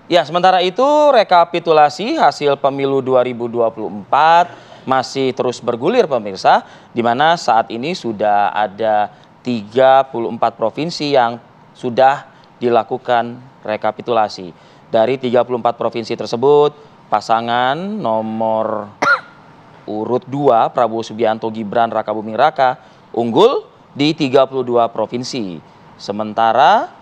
Ya, sementara itu rekapitulasi hasil pemilu 2024 masih terus bergulir pemirsa, di mana saat ini sudah ada 34 provinsi yang sudah dilakukan rekapitulasi. Dari 34 provinsi tersebut, pasangan nomor urut 2 Prabowo Subianto Gibran Rakabuming Raka unggul di 32 provinsi. Sementara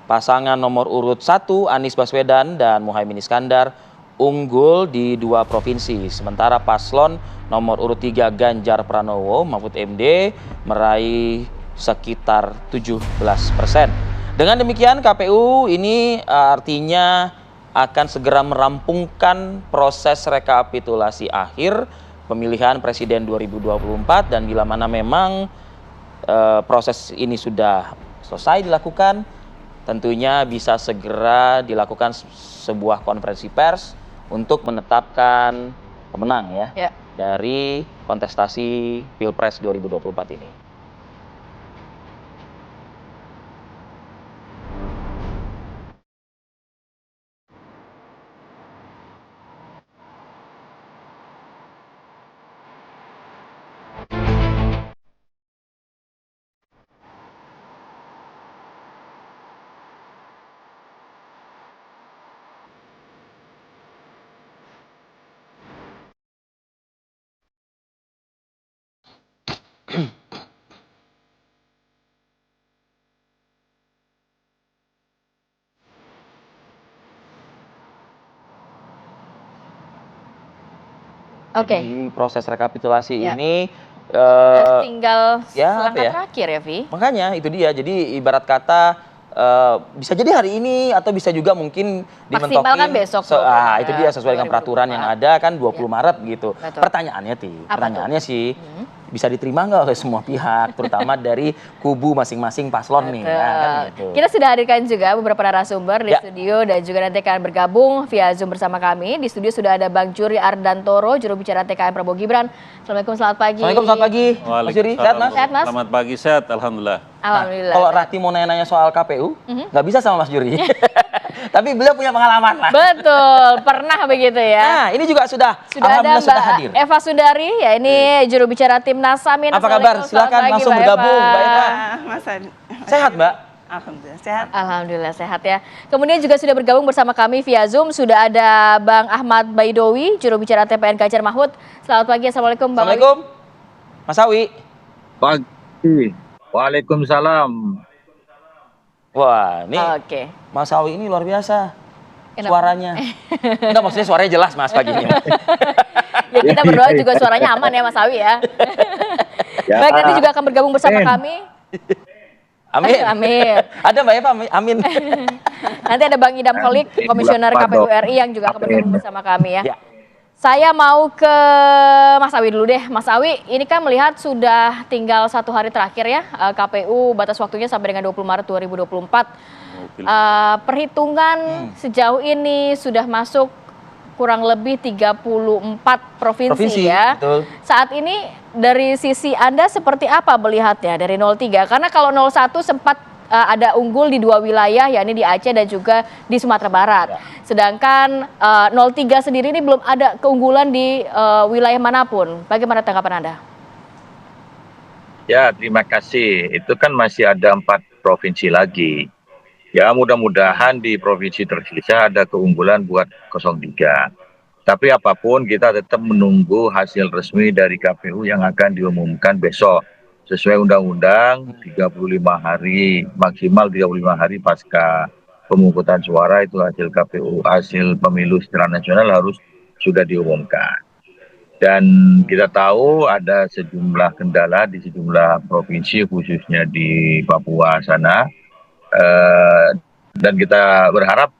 pasangan nomor urut 1 Anies Baswedan dan Muhaimin Iskandar unggul di 2 provinsi. Sementara paslon nomor urut 3 Ganjar Pranowo Mahfud MD meraih sekitar 17%. Dengan demikian KPU ini artinya akan segera merampungkan proses rekapitulasi akhir pemilihan presiden 2024 dan bila mana memang proses ini sudah selesai dilakukan, tentunya bisa segera dilakukan sebuah konferensi pers untuk menetapkan pemenang ya dari kontestasi Pilpres 2024 ini. Di proses rekapitulasi ini tinggal selangkah terakhir ya, Vi? Makanya itu dia. Jadi ibarat kata bisa jadi hari ini atau bisa juga mungkin dimentokin. Maksimal kan besok. Itu dia sesuai dengan peraturan yang ada kan 20 Maret gitu. Betul. Pertanyaannya sih bisa diterima nggak oleh semua pihak, terutama dari kubu masing-masing paslon nih. Kan gitu. Kita sudah hadirkan juga beberapa narasumber di studio dan juga nanti akan bergabung via Zoom bersama kami. Di studio sudah ada Bang Juri Ardantoro, juru bicara TKN Prabowo Gibran. Assalamualaikum, selamat pagi. Assalamualaikum, selamat pagi. Mas Juri, sehat Mas? Sehat Mas? Selamat pagi, sehat, alhamdulillah. Alhamdulillah. Kalau Rati mau nanya-nanya soal KPU, nggak bisa sama Mas Juri. Tapi beliau punya pengalaman lah. Betul, pernah begitu ya. Nah, ini juga sudah ada Mbak sudah hadir. Eva Sundari, ya ini juru bicara Timnas Samin. Apa kabar? Silakan langsung bergabung, Mbak Eva. Sehat, Mbak? Alhamdulillah sehat. Alhamdulillah sehat ya. Kemudian juga sudah bergabung bersama kami via Zoom sudah ada Bang Ahmad Baidowi, juru bicara TPN Ganjar Mahfud. Selamat pagi, assalamualaikum Bang. Assalamualaikum, Mas Awi. Pagi. Waalaikumsalam. Wah, ini Mas Awi ini luar biasa. Suaranya. Enggak, maksudnya suaranya jelas Mas paginya. Ya kita berdoa juga suaranya aman ya Mas Awi ya. Baik, nanti juga akan bergabung bersama kami. Amin. Amin. Ada Mbak Eva, amin. Nanti ada Bang Idam Holik, Komisioner KPU RI yang juga akan bergabung bersama kami ya. Saya mau ke Mas Awi dulu deh. Mas Awi, ini kan melihat sudah tinggal 1 hari terakhir ya, KPU batas waktunya sampai dengan 20 Maret 2024. Perhitungan sejauh ini sudah masuk kurang lebih 34 provinsi ya. Betul. Saat ini dari sisi Anda seperti apa melihatnya dari 03? Karena kalau 01 sempat ada unggul di 2 wilayah, yakni di Aceh dan juga di Sumatera Barat. Sedangkan 03 sendiri ini belum ada keunggulan di wilayah manapun. Bagaimana tanggapan Anda? Ya, terima kasih. Itu kan masih ada 4 provinsi lagi. Ya, mudah-mudahan di provinsi tersisa ada keunggulan buat 03. Tapi apapun kita tetap menunggu hasil resmi dari KPU yang akan diumumkan besok. Sesuai undang-undang 35 hari, maksimal 35 hari pasca pemungutan suara itu hasil KPU, hasil pemilu secara nasional harus sudah diumumkan. Dan kita tahu ada sejumlah kendala di sejumlah provinsi khususnya di Papua sana. Dan kita berharap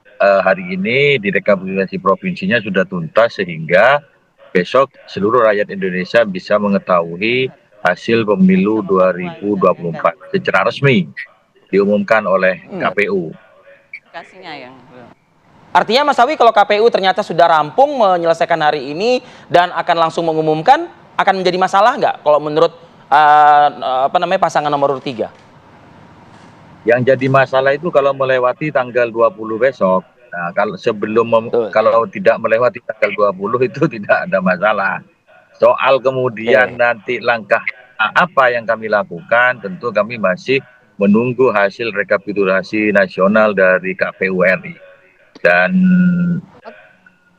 hari ini di rekapitulasi provinsinya sudah tuntas sehingga besok seluruh rakyat Indonesia bisa mengetahui hasil pemilu 2024 secara resmi diumumkan oleh KPU. Artinya Mas Awi kalau KPU ternyata sudah rampung menyelesaikan hari ini dan akan langsung mengumumkan, akan menjadi masalah nggak kalau menurut pasangan nomor urut 3? Yang jadi masalah itu kalau melewati tanggal 20 besok. Nah, Betul. kalau tidak melewati tanggal 20 itu tidak ada masalah. Soal kemudian Oke. nanti langkah apa yang kami lakukan, tentu kami masih menunggu hasil rekapitulasi nasional dari KPU RI. Dan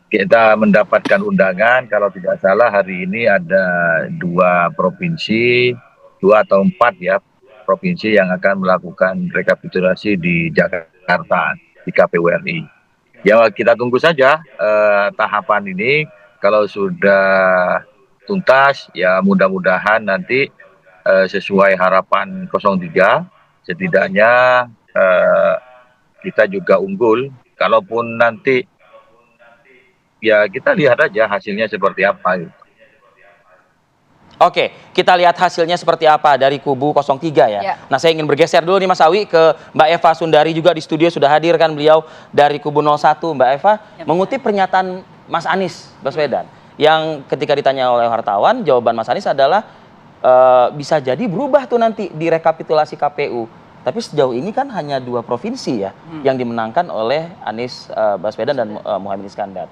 kita mendapatkan undangan, kalau tidak salah hari ini ada 2 provinsi, 2 atau 4 ya, provinsi yang akan melakukan rekapitulasi di Jakarta, di KPU RI. Ya kita tunggu saja tahapan ini, kalau sudah tuntas ya mudah-mudahan nanti sesuai harapan 03, setidaknya kita juga unggul. Kalaupun nanti ya kita lihat aja hasilnya seperti apa gitu. Oke, kita lihat hasilnya seperti apa dari kubu 03 ya. Ya. Nah, saya ingin bergeser dulu nih Mas Awi ke Mbak Eva Sundari, juga di studio sudah hadir kan beliau dari kubu 01. Mbak Eva mengutip pernyataan Mas Anies Baswedan yang ketika ditanya oleh wartawan, jawaban Mas Anies adalah bisa jadi berubah tuh nanti di rekapitulasi KPU. Tapi sejauh ini kan hanya 2 provinsi ya yang dimenangkan oleh Anies Baswedan dan Muhaimin Iskandar.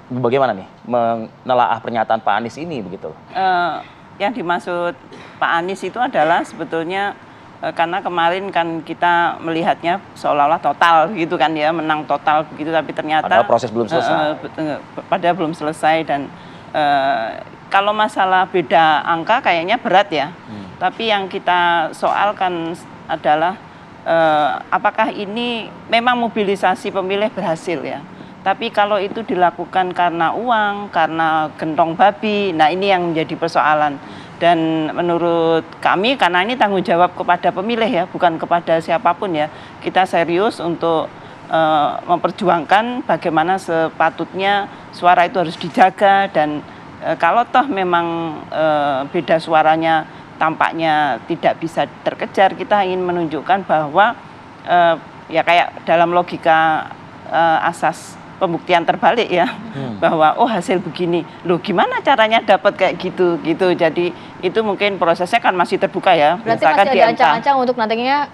Bagaimana nih menelaah pernyataan Pak Anies ini begitu? Yang dimaksud Pak Anies itu adalah sebetulnya karena kemarin kan kita melihatnya seolah-olah total gitu kan ya, menang total begitu, tapi ternyata padahal proses belum selesai. Padahal belum selesai, dan kalau masalah beda angka kayaknya berat ya. Tapi yang kita soalkan adalah apakah ini memang mobilisasi pemilih berhasil ya. Tapi kalau itu dilakukan karena uang, karena gentong babi, nah ini yang menjadi persoalan. Dan menurut kami, karena ini tanggung jawab kepada pemilih ya, bukan kepada siapapun ya. Kita serius untuk memperjuangkan bagaimana sepatutnya suara itu harus dijaga, dan kalau toh memang beda suaranya tampaknya tidak bisa terkejar, kita ingin menunjukkan bahwa ya kayak dalam logika asas pembuktian terbalik ya, bahwa oh hasil begini, loh gimana caranya dapat kayak gitu. Jadi itu mungkin prosesnya kan masih terbuka ya. Berarti Misalkan masih ada ancang-ancang untuk nantinya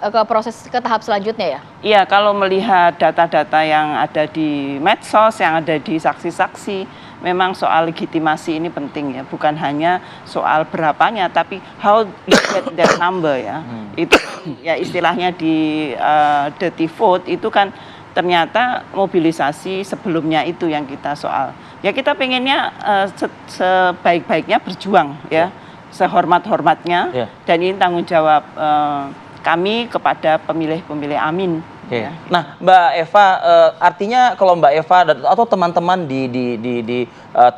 ke tahap selanjutnya ya? Iya, kalau melihat data-data yang ada di medsos, yang ada di saksi-saksi, memang soal legitimasi ini penting ya, bukan hanya soal berapanya, tapi how you get that number ya. Itu ya istilahnya di dirty vote itu kan ternyata mobilisasi sebelumnya itu yang kita soal. Ya kita pengennya sebaik-baiknya berjuang ya, sehormat-hormatnya, dan ini tanggung jawab kami kepada pemilih-pemilih Amin. Oke. Nah, Mbak Eva, artinya kalau Mbak Eva atau teman-teman di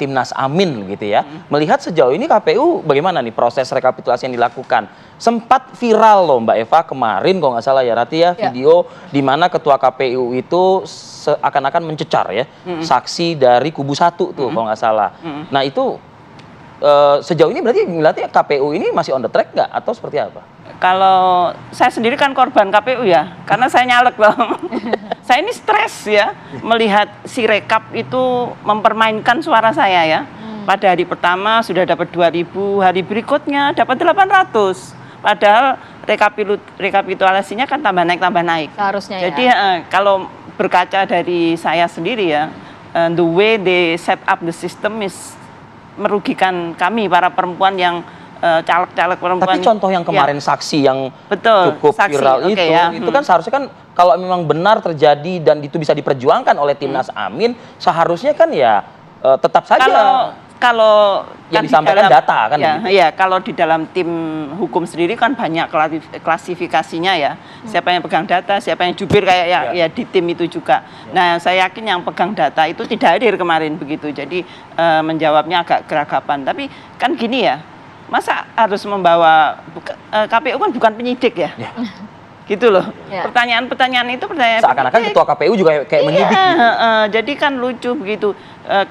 Timnas Amin gitu ya, melihat sejauh ini KPU bagaimana nih proses rekapitulasi yang dilakukan? Sempat viral loh Mbak Eva kemarin kalau nggak salah ya Rati ya, video di mana ketua KPU itu seakan-akan mencecar ya saksi dari kubu 1 tuh kalau nggak salah. Nah itu sejauh ini berarti KPU ini masih on the track nggak atau seperti apa? Kalau saya sendiri kan korban KPU ya, karena saya nyalek loh. Saya ini stres ya, melihat si rekap itu mempermainkan suara saya ya. Pada hari pertama sudah dapat 2.000, hari berikutnya dapat 800. Padahal rekapitulasinya kan tambah naik. Seharusnya Jadi ya. kalau berkaca dari saya sendiri ya, the way they set up the system is merugikan kami para perempuan yang caleg-caleg perempuan. Tapi contoh yang kemarin saksi yang cukup saksi, viral itu kan seharusnya kan kalau memang benar terjadi dan itu bisa diperjuangkan oleh Timnas Amin, seharusnya kan ya tetap saja kalau yang kan disampaikan dalam, data kan ya, gitu. ya kalau di dalam tim hukum sendiri kan banyak klasifikasinya ya, siapa yang pegang data, siapa yang jubir kayak ya di tim itu juga. Nah saya yakin yang pegang data itu tidak hadir kemarin begitu, jadi menjawabnya agak geragapan. Tapi kan gini ya, masa harus membawa KPU kan bukan penyidik ya. Gitu loh. Pertanyaan-pertanyaan itu pertanyaan seakan-akan ketua KPU juga kayak menyidik gitu. Jadi kan lucu begitu.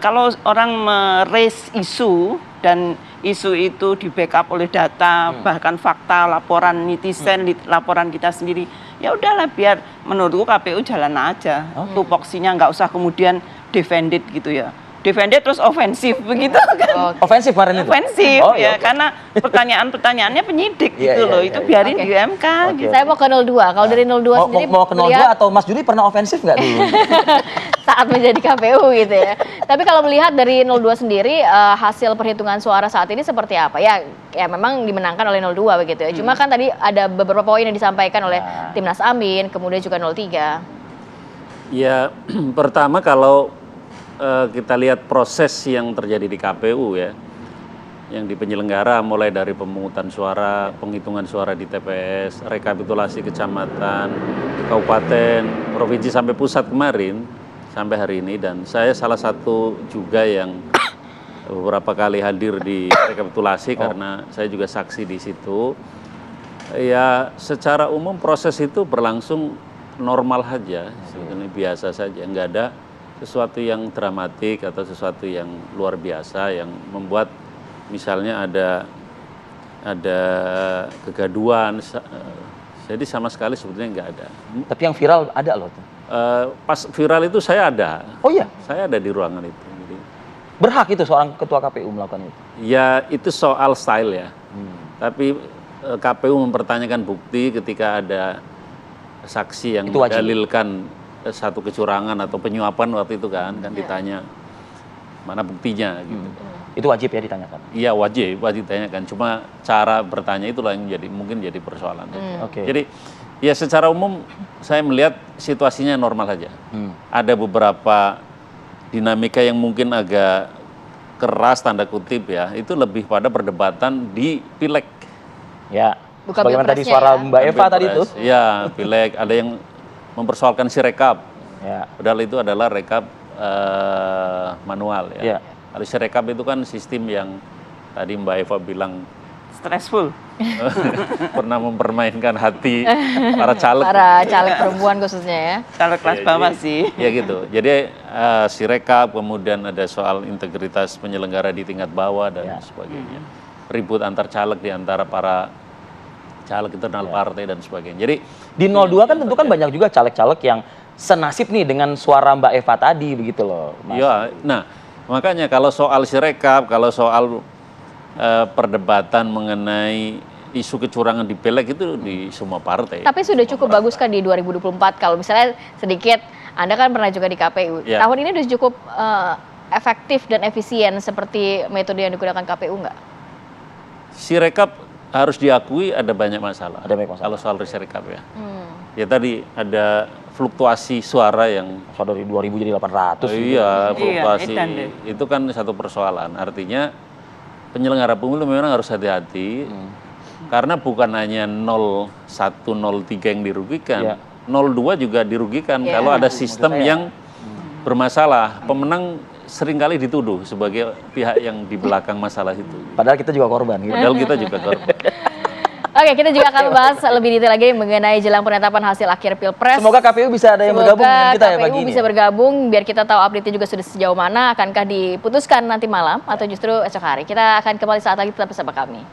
Kalau orang meraise isu dan isu itu di backup oleh data, bahkan fakta, laporan netizen, laporan kita sendiri, ya udahlah biar menurutku KPU jalan aja. Tupoksinya nggak usah kemudian defended gitu ya. defender terus ofensif begitu kan. Ofensif kemarin itu? Ofensif Oh, ya, oke. karena pertanyaan-pertanyaannya penyidik Iya, gitu iya, loh. iya, Itu iya. biarin Oke. di MK gitu. Saya mau ke 02. Kalau dari 02 sendiri Mau ke 02 melihat atau Mas Juli pernah ofensif nggak dulu? saat menjadi KPU gitu ya. Tapi kalau melihat dari 02 sendiri hasil perhitungan suara saat ini seperti apa? Ya memang dimenangkan oleh 02 begitu ya. Cuma kan tadi ada beberapa poin yang disampaikan oleh Timnas Amin, kemudian juga 03. Ya, pertama kalau kita lihat proses yang terjadi di KPU ya, yang di penyelenggara mulai dari pemungutan suara, penghitungan suara di TPS, rekapitulasi kecamatan, kabupaten, provinsi sampai pusat kemarin, sampai hari ini, dan saya salah satu juga yang beberapa kali hadir di rekapitulasi karena saya juga saksi di situ. Ya, secara umum proses itu berlangsung normal saja, sebetulnya biasa saja, nggak ada sesuatu yang dramatik atau sesuatu yang luar biasa yang membuat misalnya ada kegaduhan. Jadi sama sekali sebetulnya nggak ada. Tapi yang viral ada loh tuh. Pas viral itu saya ada. Oh iya? Saya ada di ruangan itu. Jadi, Berhak itu seorang ketua KPU melakukan itu? ya itu soal style ya. Tapi KPU mempertanyakan bukti ketika ada saksi yang Itu wajib. mendalilkan satu kecurangan atau penyuapan waktu itu kan ditanya mana buktinya gitu. Itu wajib ya ditanyakan? Iya wajib ditanyakan. Cuma cara bertanya itulah yang mungkin jadi persoalan. Oke. Jadi ya secara umum saya melihat situasinya normal saja. Ada beberapa dinamika yang mungkin agak keras tanda kutip ya. Itu lebih pada perdebatan di pileg. Ya. Bukan Bagaimana tadi pilpresnya suara ya? Mbak Eva tadi itu? Iya, pileg. Ada yang mempersoalkan sirekap. Ya. Padahal itu adalah rekap manual ya. Iya. Kalau sirekap itu kan sistem yang tadi Mbak Eva bilang Stressful. pernah mempermainkan hati para caleg. Para caleg perempuan khususnya ya. Kalau kelas bawah sih. Ya gitu. Jadi sirekap, kemudian ada soal integritas penyelenggara di tingkat bawah dan sebagainya. Ribut antar caleg di antara para caleg internal partai dan sebagainya. Jadi Di 02 kan tentu kan banyak juga caleg-caleg yang senasib nih dengan suara Mbak Eva tadi begitu loh, Mas. ya, nah makanya kalau soal sirekap, kalau soal perdebatan mengenai isu kecurangan di pileg itu di semua partai. Tapi sudah cukup bagus kan di 2024 kalau misalnya sedikit, Anda kan pernah juga di KPU. Ya. Tahun ini sudah cukup efektif dan efisien seperti metode yang digunakan KPU nggak? Sirekap harus diakui ada banyak masalah. Ada banyak masalah. Kalau soal sirekap ya. Ya tadi ada fluktuasi suara yang Soal dari 2000 jadi 800. iya, fluktuasi edan deh. itu kan satu persoalan. Artinya penyelenggara pemilu memang harus hati-hati karena bukan hanya 01, 03 yang dirugikan, 02 juga dirugikan kalau ada sistem yang bermasalah. Pemenang seringkali dituduh sebagai pihak yang di belakang masalah itu. Padahal kita juga korban gitu. Padahal kita juga korban. Oke, kita juga akan membahas lebih detail lagi mengenai jelang penetapan hasil akhir Pilpres. Semoga KPU bisa ada yang bergabung dengan kita ya pagi KPU ini. bisa bergabung biar kita tahu update-nya juga sudah sejauh mana, akankah diputuskan nanti malam atau justru esok hari. Kita akan kembali saat lagi tetap bersama kami.